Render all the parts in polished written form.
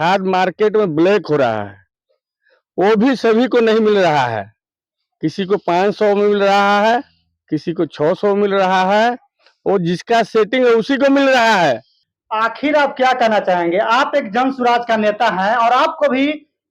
खाद मार्केट में ब्लैक हो रहा है, वो भी सभी को नहीं मिल रहा है। किसी को 500 में मिल रहा है, किसी को 600 मिल रहा है। वो जिसका सेटिंग है उसी को मिल रहा है। आखिर आप क्या कहना चाहेंगे? आप एक जन स्वराज का नेता हैं और आपको भी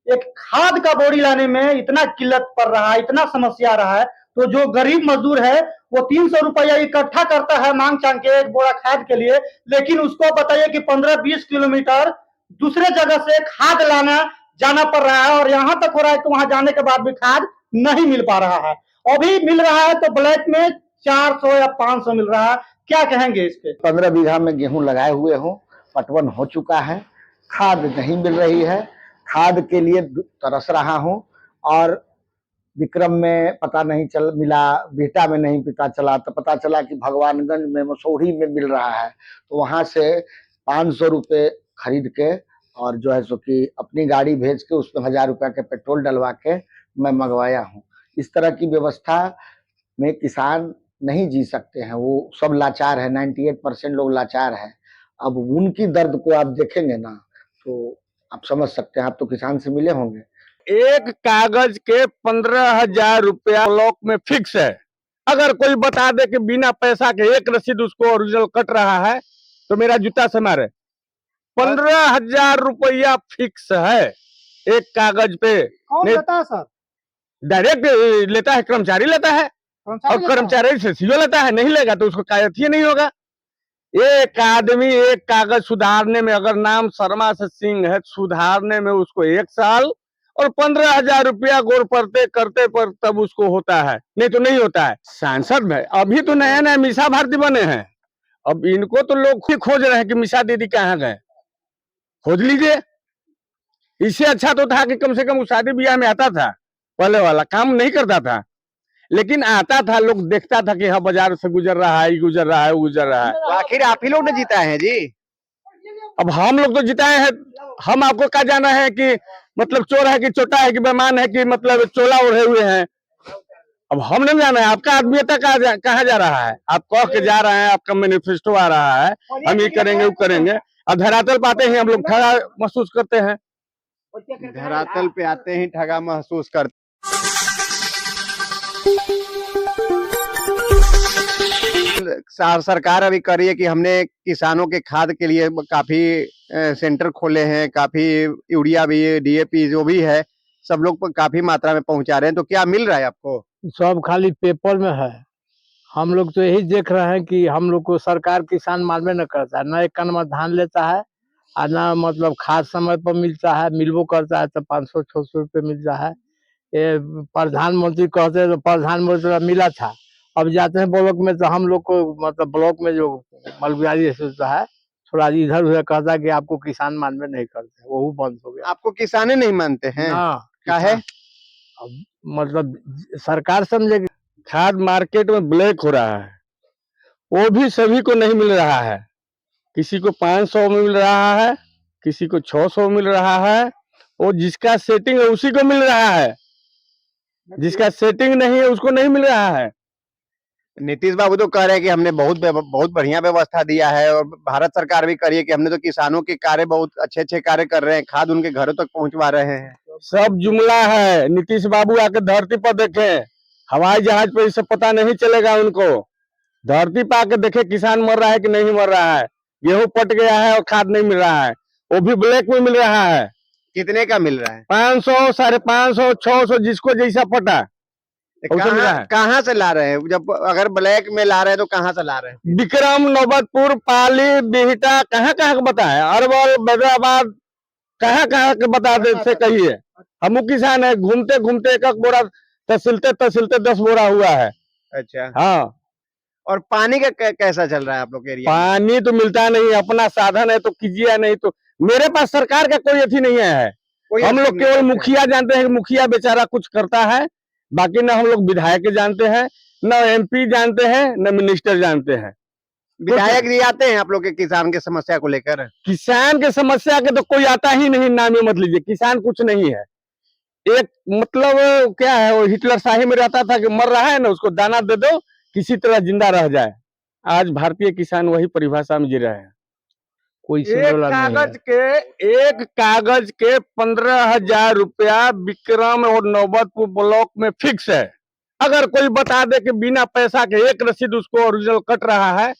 एक खाद का बोरी लाने में इतना किल्लत पड़ रहा है, इतना समस्या आ रहा है, तो जो गरीब मजदूर है वो 300 रुपया इकट्ठा करता है मांग चांग के एक बोरा खाद के लिए, लेकिन उसको बताइए कि 15-20 किलोमीटर दूसरे जगह से खाद लाना जाना पड़ रहा है और यहाँ तक हो रहा है कि वहां जाने के बाद भी खाद नहीं मिल पा रहा है। अभी मिल रहा है तो ब्लैक में 400 या 500 मिल रहा है। क्या कहेंगे इस पे? 15 बीघा में गेहूं लगाए हुए हूँ, पटवन हो चुका है, खाद नहीं मिल रही है, खाद के लिए तरस रहा हूँ। और विक्रम में पता नहीं चल मिला, बिहटा में नहीं पता चला, तो पता चला कि भगवानगंज में मसौढ़ी में मिल रहा है, तो वहां से 500 रुपये खरीद के और जो है सो कि अपनी गाड़ी भेज के उसमें 1000 रुपया के पेट्रोल डलवा के मैं मंगवाया हूँ। इस तरह की व्यवस्था में किसान नहीं जी सकते हैं, वो सब लाचार है, 98% लोग लाचार है। अब उनकी दर्द को आप देखेंगे ना तो आप समझ सकते हैं, आप तो किसान से मिले होंगे। एक कागज के 15,000 रुपया ब्लॉक में फिक्स है। अगर कोई बता दे कि बिना पैसा के एक रसीद उसको ओरिजिनल कट रहा है तो मेरा जूता से मारे। 15,000 रुपया फिक्स है एक कागज पे। कौन लेता है सर? डायरेक्ट लेता है, कर्मचारी लेता है, और कर्मचारी से सीओ लेता है। नहीं लेगा तो उसको कायद ही नहीं होगा। एक आदमी एक कागज सुधारने में, अगर नाम शर्मा से सिंह है, सुधारने में उसको 1 साल और 15,000 रुपया गोर पड़ते करते पर तब उसको होता है, नहीं तो नहीं होता है। सांसद में अभी तो नया नया मीसा भारती बने हैं, अब इनको तो लोग खुद खोज रहे हैं कि मीसा दीदी कहाँ गए, खोज लीजिए। इससे अच्छा तो था कि कम से कम वो शादी ब्याह में आता था, पहले वाला काम नहीं करता था, लेकिन आता था, लोग देखता था कि हाँ बाजार से गुजर रहा है, गुजर रहा है, गुजर रहा है। तो आखिर आप ही लोग ने जीता है जी। अब हम लोग तो जिताए हैं, हम आपको क्या जाना है कि मतलब चोर है कि चोटा है कि बेईमान है कि मतलब चोला ओढ़े हुए हैं। अब हम नहीं जाना है आपका आदमी तक कहाँ जा रहा है। आप कह के जा रहे हैं, आपका मैनिफेस्टो आ रहा है, हम ये करेंगे वो करेंगे, अब धरातल पाते ही हम लोग ठगा महसूस करते हैं। धरातल पे आते ही ठगा महसूस करते। सरकार अभी कर रही है कि हमने किसानों के खाद के लिए काफी सेंटर खोले हैं, काफी यूरिया भी, डीएपी जो भी है सब लोग काफी मात्रा में पहुंचा रहे हैं, तो क्या मिल रहा है आपको? सब खाली पेपर में है। हम लोग तो यही देख रहे हैं कि हम लोग को सरकार किसान मालूम न करता है, न एक कन में धान लेता है और न मतलब खाद समय पर मिलता है, मिलबो करता है तो 500-600 रुपये मिलता है। ये प्रधानमंत्री कहते हैं तो प्रधानमंत्री मिला था, अब जाते हैं ब्लॉक में तो हम लोग को मतलब ब्लॉक में जो मलबियारी होता है थोड़ा इधर उधर कहता है कि आपको किसान मानवे नहीं करते, वो बंद हो गया। आपको किसाने नहीं मानते हैं? क्या है मतलब सरकार समझे। खाद मार्केट में ब्लैक हो रहा है, वो भी सभी को नहीं मिल रहा है। किसी को 500 में मिल रहा है, किसी को 600 मिल रहा है। वो जिसका सेटिंग है उसी को मिल रहा है, जिसका सेटिंग नहीं है उसको नहीं मिल रहा है। नीतीश बाबू तो कह रहे हैं कि हमने बहुत बढ़िया व्यवस्था दिया है, और भारत सरकार भी कह रही है कि हमने तो किसानों के कार्य बहुत अच्छे अच्छे कार्य कर रहे हैं, खाद उनके घरों तक पहुंचवा रहे हैं। सब जुमला है। नीतीश बाबू आके धरती पर देखे, हवाई जहाज पे इससे पता नहीं चलेगा उनको। धरती पर आके देखे किसान मर रहा है कि नहीं मर रहा है। गेहूं पट गया है और खाद नहीं मिल रहा है, वो भी ब्लैक में मिल रहा है। कितने का मिल रहा है? 500, 550, 600, जिसको जैसा पटा कहाँ से ला रहे हैं? जब अगर ब्लैक में ला रहे हैं तो कहाँ से ला रहे हैं? विक्रम, नौबतपुर, पाली, बिहटा, कहाँ कहाँ का बताए, अरवल, बैदराबाद, कहाँ कहाँ के बता दे से कहिए। हम किसान है, घूमते घूमते एक बोरा तहसीलते तहसीलते 10 बोरा हुआ है। अच्छा हाँ। और पानी का कैसा चल रहा है आप लोग के एरिया? पानी तो मिलता नहीं, अपना साधन है तो कीजिए, नहीं तो मेरे पास सरकार का कोई अथी नहीं है। हम लोग केवल मुखिया जानते हैं कि मुखिया बेचारा कुछ करता है, बाकी ना हम लोग विधायक जानते हैं, न एमपी जानते हैं, न मिनिस्टर जानते हैं। विधायक जी आते हैं आप लोग के किसान के समस्या को लेकर? किसान के समस्या के तो कोई आता ही नहीं, नाम ही मत लीजिए। किसान कुछ नहीं है, एक मतलब क्या है, वो हिटलर शाही में रहता था कि मर रहा है ना उसको दाना दे दो किसी तरह जिंदा रह जाए। आज भारतीय किसान वही परिभाषा में जी रहे हैं। कोई एक सिंगल नहीं है। एक कागज के 15,000 रुपया विक्रम और नौबतपुर ब्लॉक में फिक्स है। अगर कोई बता दे कि बिना पैसा के एक रसीद उसको ओरिजिनल कट रहा है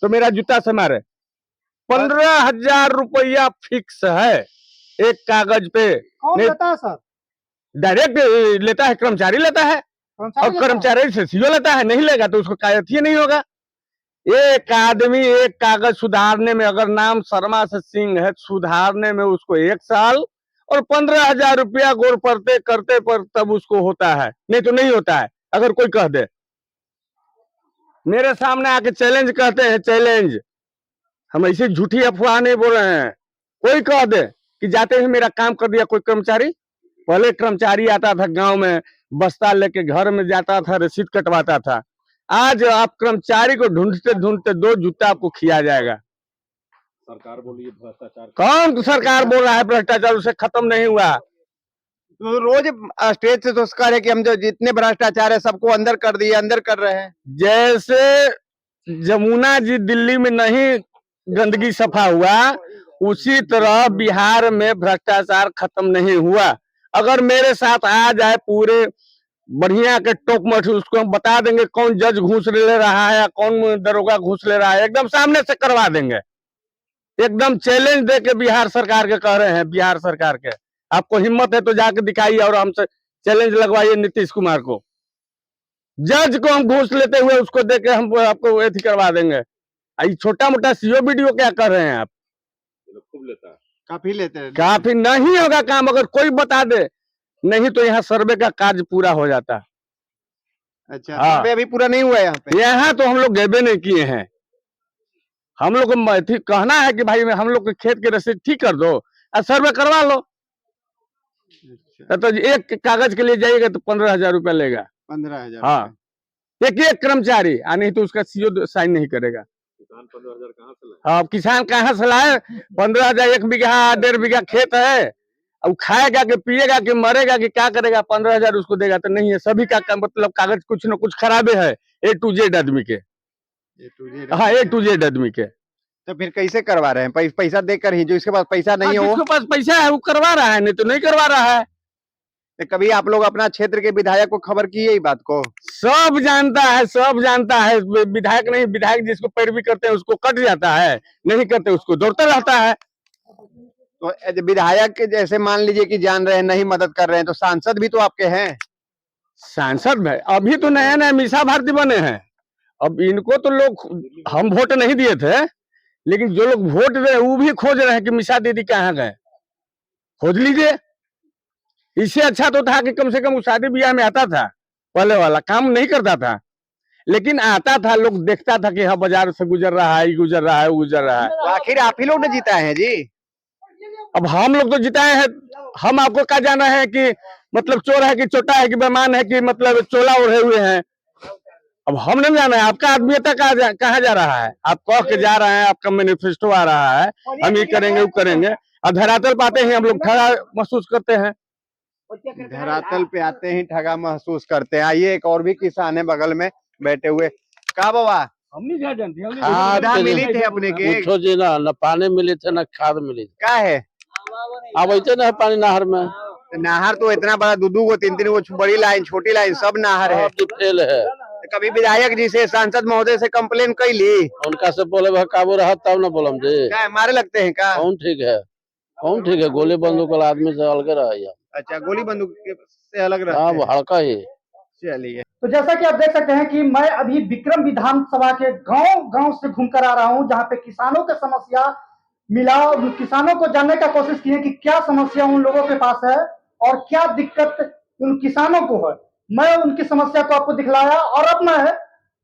तो मेरा जूता से मारे। 15,000 रुपया फिक्स है एक कागज पे। कौन लेता है सर? डायरेक्ट लेता है, कर्मचारी लेता है, और कर्मचारी से सीओ लेता है। नहीं लेगा तो उसको कायदे नहीं होगा। एक आदमी एक कागज सुधारने में, अगर नाम शर्मा से सिंह है, सुधारने में उसको 1 साल और 15,000 रुपया गोर पड़ते करते पर तब उसको होता है, नहीं तो नहीं होता है। अगर कोई कह दे, मेरे सामने आके चैलेंज कहते हैं, चैलेंज, हम ऐसे झूठी अफवाह नहीं बोल रहे हैं। कोई कह दे कि जाते ही मेरा काम कर दिया कोई कर्मचारी। पहले कर्मचारी आता था गांव में, बस्ता लेके घर में जाता था, रसीद कटवाता था। आज आप कर्मचारी को ढूंढते ढूंढते 2 जूता आपको खिया जाएगा। सरकार बोली है भ्रष्टाचार। कौन सरकार बोल रहा है भ्रष्टाचार? उसे खत्म नहीं हुआ। तो रोज स्टेज से तो उसका है कि हम जो जितने भ्रष्टाचार है सबको अंदर कर दिए, अंदर कर रहे हैं। जैसे जमुना जी दिल्ली में नहीं गंदगी सफा हुआ, उसी तरह बिहार में भ्रष्टाचार खत्म नहीं हुआ। अगर मेरे साथ आ जाए पूरे बढ़िया के टोक मठ, उसको हम बता देंगे कौन जज घूस ले रहा है, कौन दरोगा घूस ले रहा है, एकदम सामने से करवा देंगे। एकदम चैलेंज दे के बिहार सरकार के कह रहे हैं, बिहार सरकार के, आपको हिम्मत है तो जाके दिखाइए और हमसे चैलेंज लगवाइए नीतीश कुमार को। जज को हम घूस लेते हुए उसको दे के हम आपको एथी करवा देंगे। छोटा मोटा सीओ वीडियो क्या कर रहे हैं आप? खूब लेता है, काफी लेते हैं। काफी नहीं होगा काम अगर कोई बता दे, नहीं तो यहाँ सर्वे का कार्य पूरा हो जाता। अच्छा, हाँ। सर्वे अभी पूरा नहीं हुआ है यहाँ पे। यहाँ तो हम लोग गए नहीं किए हैं। हम लोग को कहना है कि भाई हम लोग के खेत के रसीद ठीक कर दो और सर्वे करवा लो। अच्छा, तो एक कागज के लिए जाइएगा तो 15,000 रुपया लेगा। 15,000। हाँ, एक कर्मचारी, नहीं तो उसका सीओ साइन नहीं करेगा। किसान 15,000 कहाँ से लाए? हाँ, किसान कहाँ से लाए? 15,000 1 बीघा 1.5 बीघा खेत है, अब खाएगा कि पिएगा कि मरेगा कि क्या करेगा? 15,000 उसको देगा तो नहीं है। सभी का मतलब कागज कुछ न कुछ खराबे है, A to Z आदमी के। हाँ, A to Z आदमी के। तो फिर कैसे करवा रहे हैं? पैसा देकर ही, जो इसके पास पैसा नहीं है वो। जिसके पास पैसा है वो करवा रहा है, नहीं तो नहीं करवा रहा है। तो कभी आप लोग अपना क्षेत्र के विधायक को खबर की है इस बात को? सब जानता है, सब जानता है। विधायक नहीं, विधायक जिसको पैरवी करते हैं उसको कट जाता है, नहीं करते उसको दौड़ता रहता है। तो विधायक के जैसे मान लीजिए कि जान रहे हैं, नहीं मदद कर रहे हैं, तो सांसद भी तो आपके हैं। सांसद में अभी तो नया नया मीसा भारती बने हैं। अब इनको तो लोग, हम वोट नहीं दिए थे, लेकिन जो लोग वोट दे वो भी खोज रहे हैं कि मिसा दीदी कहाँ गए। खोज लीजिए। इससे अच्छा तो था कि कम से कम शादी ब्याह में आता था, पहले वाला काम नहीं करता था, लेकिन आता था, लोग देखता था कि हाँ बाजार से गुजर रहा है, गुजर रहा है, गुजर रहा है। तो आखिर आप ही लोग ने जिताए हैं जी। अब हम लोग तो जिताए हैं, हम आपको क्या जाना है कि मतलब चोर है कि चोटा है कि बेमान है कि मतलब चोला ओढ़े हुए हैं। अब हम नहीं जाना है आपका आदमीयता कहाँ जा रहा है। आप कह के जा रहे हैं, आपका मैनिफेस्टो आ रहा है, हम ये करेंगे वो करेंगे, और धरातल पाते हैं हम लोग ठगा महसूस करते हैं। धरातल पे आते ही ठगा महसूस करते हैं। आइए, एक और भी किसान है बगल में बैठे हुए। का बाबा सुविधा मिली थे अपने के? पूछो जी ना, न पानी मिले थे न खाद मिली थी। क्या है? अब ऐसे न है पानी नहर में। नहर तो इतना बड़ा, 2-2 गो 3-3 गो, बड़ी लाइन छोटी लाइन सब नहर है। सब फेल है। कभी विधायक जी से, सांसद महोदय से कंप्लेन कैली? उनका से बोले भाई काबू रहा तब न बोलम जी। क्या मारे लगते हैं का? कौन ठीक है, कौन ठीक है? गोली बंदूक वाला आदमी से अलग रहा। अच्छा, गोली बंदूक से अलग रहते हाँ, हैं। वो हड़का ही। चलिए, तो जैसा कि आप देख सकते हैं कि मैं अभी विक्रम विधानसभा के गांव गांव से घूमकर आ रहा हूं, जहां पे किसानों की समस्या मिला, किसानों को जानने का कोशिश की है कि क्या समस्या उन लोगों के पास है और क्या दिक्कत उन किसानों को है। मैं उनकी समस्या को आपको दिखलाया, और अब मैं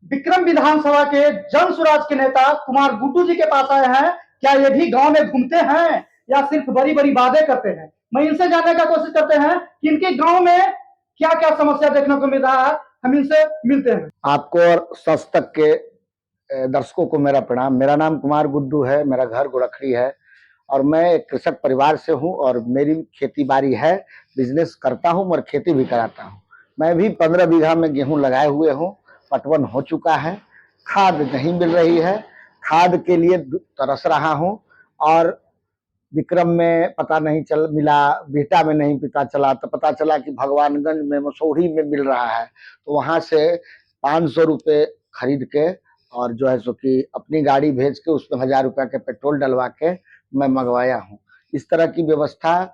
विक्रम विधानसभा के जन सुराज के नेता कुमार गुड्डू जी के पास आए हैं। क्या ये भी गांव में घूमते हैं या सिर्फ बड़ी बड़ी बातें करते हैं? मैं इनसे जानने का कोशिश करते हैं कि इनके गांव में क्या क्या समस्या देखने को मिल रहा है। हम इनसे मिलते हैं। आपको और सच तक के दर्शकों को मेरा प्रणाम। मेरा नाम कुमार गुड्डू है, मेरा घर गोरखड़ी है और मैं एक कृषक परिवार से हूं और मेरी खेती बाड़ी है, बिजनेस करता हूं और खेती भी कराता हूं। मैं भी 15 बीघा में गेहूं लगाए हुए हूं, पटवन हो चुका है, खाद नहीं मिल रही है, खाद के लिए तरस रहा हूं और विक्रम में पता नहीं चल मिला, बिहटा में नहीं पता चला, तो पता चला कि भगवानगंज में मसौढ़ी में मिल रहा है। तो वहां से 500 रुपये खरीद के और जो है सो कि अपनी गाड़ी भेज के उसमें 1000 रुपया के पेट्रोल डलवा के मैं मंगवाया हूँ। इस तरह की व्यवस्था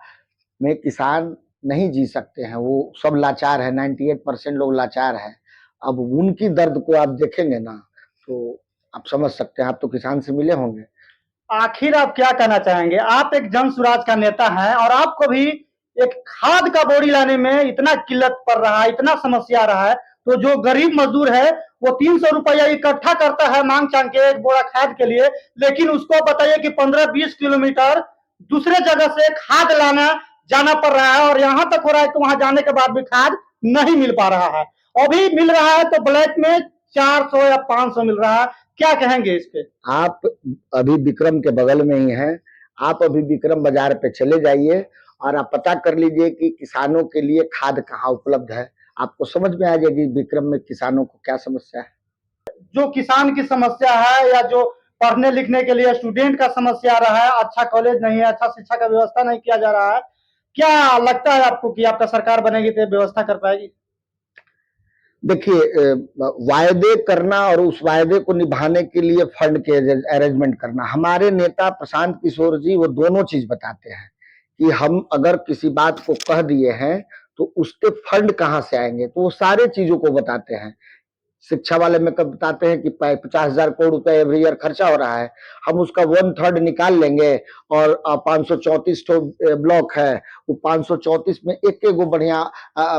में किसान नहीं जी सकते हैं, वो सब लाचार है, 98% लोग लाचार है। अब उनकी दर्द को आप देखेंगे ना तो आप समझ सकते हैं, आप तो किसान से मिले होंगे। आखिर आप क्या कहना चाहेंगे? आप एक जन स्वराज का नेता हैं और आपको भी एक खाद का बोरी लाने में इतना किल्लत पड़ रहा है, इतना समस्या आ रहा है, तो जो गरीब मजदूर है वो 300 रुपया इकट्ठा करता है मांग चांग के एक बोरा खाद के लिए, लेकिन उसको बताइए कि 15-20 किलोमीटर दूसरे जगह से खाद लाना जाना पड़ रहा है और यहाँ तक हो रहा है कि वहां जाने के बाद भी खाद नहीं मिल पा रहा है। अभी मिल रहा है तो ब्लैक में 400 या 500 मिल रहा है। क्या कहेंगे इस पे? आप अभी विक्रम के बगल में ही हैं, आप अभी विक्रम बाजार पे चले जाइए और आप पता कर लीजिए कि किसानों के लिए खाद कहाँ उपलब्ध है। आपको समझ में आ जाएगी विक्रम में किसानों को क्या समस्या है। जो किसान की समस्या है या जो पढ़ने लिखने के लिए स्टूडेंट का समस्या आ रहा है, अच्छा कॉलेज नहीं है, अच्छा शिक्षा का व्यवस्था नहीं किया जा रहा है, क्या लगता है आपको कि आपका सरकार बनेगी तो व्यवस्था कर पाएगी? देखिए, वायदे करना और उस वायदे को निभाने के लिए फंड के अरेंजमेंट करना, हमारे नेता प्रशांत किशोर जी वो दोनों चीज बताते हैं कि हम अगर किसी बात को कह दिए हैं तो उसके फंड कहाँ से आएंगे, तो वो सारे चीजों को बताते हैं। शिक्षा वाले में कब बताते हैं कि 50,000 करोड़ रुपए एवरी ईयर खर्चा हो रहा है, हम उसका 1/3 निकाल लेंगे और 534 तो ब्लॉक है, वो 534 में एक एक गो बढ़िया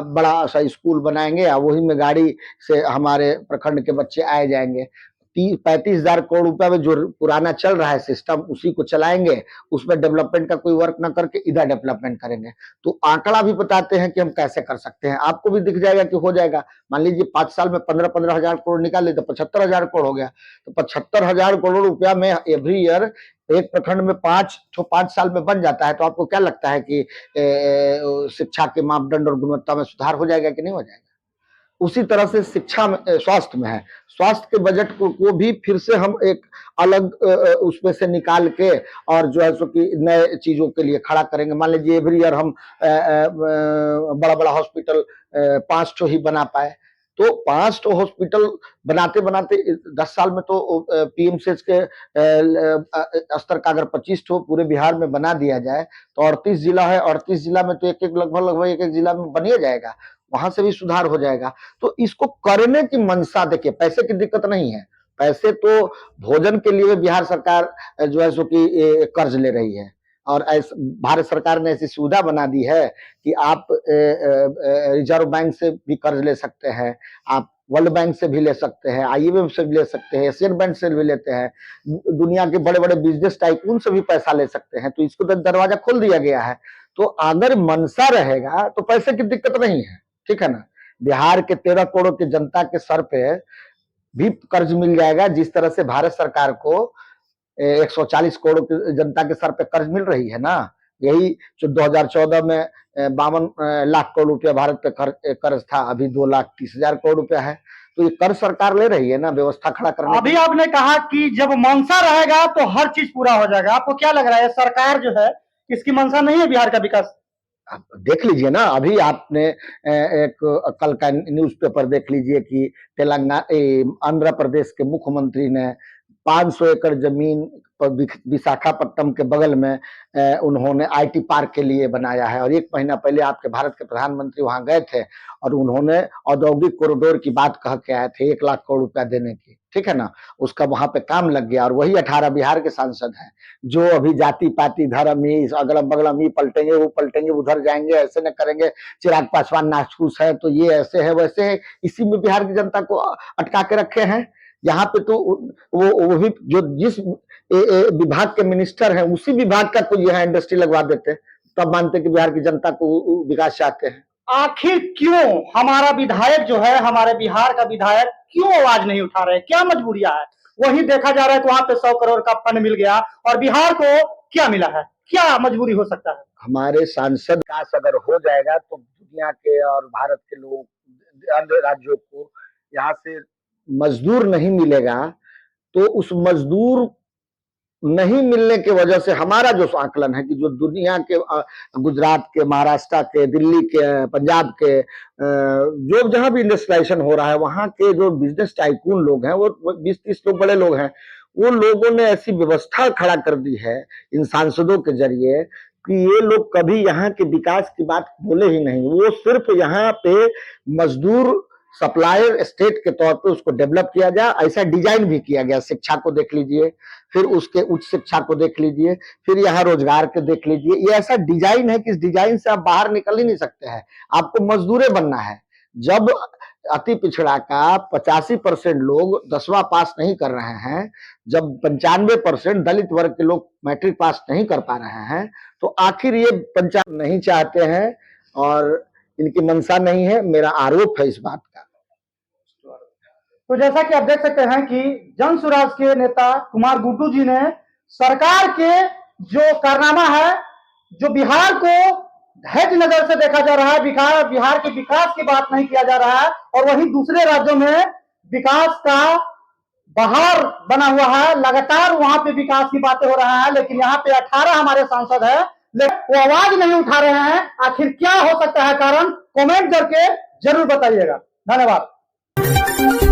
बड़ा सा स्कूल बनाएंगे और वही में गाड़ी से हमारे प्रखंड के बच्चे आए जाएंगे। 35,000 करोड़ रुपया में जो पुराना चल रहा है सिस्टम उसी को चलाएंगे, उसमें डेवलपमेंट का कोई वर्क ना करके इधर डेवलपमेंट करेंगे। तो आंकड़ा भी बताते हैं कि हम कैसे कर सकते हैं, आपको भी दिख जाएगा कि हो जाएगा। मान लीजिए 5 साल में 15-15 हजार करोड़ निकाले तो 75,000 करोड़ हो गया। तो 75,000 करोड़ रुपया में एवरी ईयर एक प्रखंड में 5 साल में बन जाता है। तो आपको क्या लगता है कि शिक्षा के मापदंड और गुणवत्ता में सुधार हो जाएगा कि नहीं हो जाएगा? उसी तरह से शिक्षा में, स्वास्थ्य में है, स्वास्थ्य के बजट को भी फिर से हम एक अलग उसमें से निकाल के और जो है सो कि नए चीजों के लिए खड़ा करेंगे। मान लीजिए एवरी ईयर हम बड़ा बड़ा हॉस्पिटल 5 ठो ही बना पाए, तो 5 ठो हॉस्पिटल बनाते बनाते 10 साल में तो पीएमसीएच के स्तर का अगर 25 ठो पूरे बिहार में बना दिया जाए तो 38 जिला है, 38 जिला में तो एक एक लगभग एक एक जिला में बनिए जाएगा, वहां से भी सुधार हो जाएगा। तो इसको करने की मंशा, देखिए पैसे की दिक्कत नहीं है, पैसे तो भोजन के लिए बिहार सरकार जो है सो कि कर्ज ले रही है और भारत सरकार ने ऐसी सुविधा बना दी है कि आप रिजर्व बैंक से भी कर्ज ले सकते हैं, आप वर्ल्ड बैंक से भी ले सकते हैं, आईएमएफ से भी ले सकते हैं, एशियन बैंक से भी लेते हैं, दुनिया के बड़े बड़े बिजनेस टाइकून से भी पैसा ले सकते हैं। तो इसको तो दरवाजा खोल दिया गया है। तो अगर मंशा रहेगा तो पैसे की दिक्कत नहीं है, ठीक है ना। बिहार के 13 करोड़ की जनता के सर पे भी कर्ज मिल जाएगा, जिस तरह से भारत सरकार को 140 करोड़ की जनता के सर पे कर्ज मिल रही है ना। यही 2014 में 52 लाख करोड़ रुपया भारत पे कर्ज था, अभी 2,30,000 करोड़ रुपया है। तो ये कर्ज सरकार ले रही है ना व्यवस्था खड़ा करने। अभी आपने कहा कि जब मंशा रहेगा तो हर चीज पूरा हो जाएगा, आपको क्या लग रहा है सरकार जो है इसकी मंशा नहीं है बिहार का विकास? आप देख लीजिए ना, अभी आपने एक कल का न्यूज़पेपर देख लीजिए कि आंध्र प्रदेश के मुख्यमंत्री ने 500 एकड़ जमीन पर विशाखापट्टनम के बगल में उन्होंने आईटी पार्क के लिए बनाया है। और 1 महीना पहले आपके भारत के प्रधानमंत्री वहां गए थे और उन्होंने औद्योगिक कॉरिडोर की बात कह के आए थे, 1 लाख करोड़ रुपया देने की, ठीक है ना। उसका वहां पे काम लग गया और वही 18 बिहार के सांसद हैं जो अभी जाति पाति धर्म ही अगलम बगलम ही पलटेंगे, वो पलटेंगे, उधर जाएंगे, ऐसे न करेंगे, चिराग पासवान नाखुश है तो ये ऐसे है वैसे है, इसी में बिहार की जनता को अटका के रखे हैं। यहाँ पे तो वो भी जो जिस विभाग के मिनिस्टर हैं उसी विभाग का कोई यहाँ इंडस्ट्री लगवा देते, तब मानते कि बिहार की जनता को विकास चाहते हैं। आखिर क्यों हमारा विधायक जो है, हमारे बिहार का विधायक क्यों आवाज नहीं उठा रहे? क्या मजबूरियां है? वही देखा जा रहा है कि वहां पे 100 करोड़ का फंड मिल गया और बिहार को क्या मिला है? क्या मजबूरी हो सकता है? हमारे सांसद विकास अगर हो जाएगा तो दुनिया के और भारत के लोग, अन्य राज्यों को यहाँ से मजदूर नहीं मिलेगा, तो उस मजदूर नहीं मिलने की वजह से हमारा जो आकलन है कि जो दुनिया के गुजरात के, महाराष्ट्र के, दिल्ली के, पंजाब के जो जहां भी इंडस्ट्रियलाइजेशन हो रहा है वहां के जो बिजनेस टाइकून लोग हैं वो 20-30 लोग बड़े लोग हैं, वो लोगों ने ऐसी व्यवस्था खड़ा कर दी है इन सांसदों के जरिए कि ये लोग कभी यहाँ के विकास की बात बोले ही नहीं। वो सिर्फ यहाँ पे मजदूर सप्लायर स्टेट के तौर पे उसको डेवलप किया जाए, ऐसा डिजाइन भी किया गया। शिक्षा को देख लीजिए, फिर उसके उच्च शिक्षा को देख लीजिए, फिर यहाँ रोजगार के देख लीजिए। ये ऐसा डिजाइन है कि इस डिजाइन से आप बाहर निकल ही नहीं सकते हैं, आपको मजदूरे बनना है। जब अति पिछड़ा का 85% लोग 10वां पास नहीं कर रहे हैं, जब 95% दलित वर्ग के लोग मैट्रिक पास नहीं कर पा रहे हैं, तो आखिर ये पंचायत नहीं चाहते हैं और इनकी मंशा नहीं है। मेरा आरोप है इस बात का। तो जैसा कि आप देख सकते हैं कि जन सुराज के नेता कुमार गुड्डू जी ने सरकार के जो कारनामा है, जो बिहार को हैज नजर से देखा जा रहा है, बिहार के विकास की बात नहीं किया जा रहा है, और वहीं दूसरे राज्यों में विकास का बहार बना हुआ है, लगातार वहां पे विकास की बातें हो रहा है, लेकिन यहाँ पे 18 हमारे सांसद है, लेकिन वो आवाज नहीं उठा रहे हैं। आखिर क्या हो सकता है कारण? कमेंट करके जरूर बताइएगा। धन्यवाद।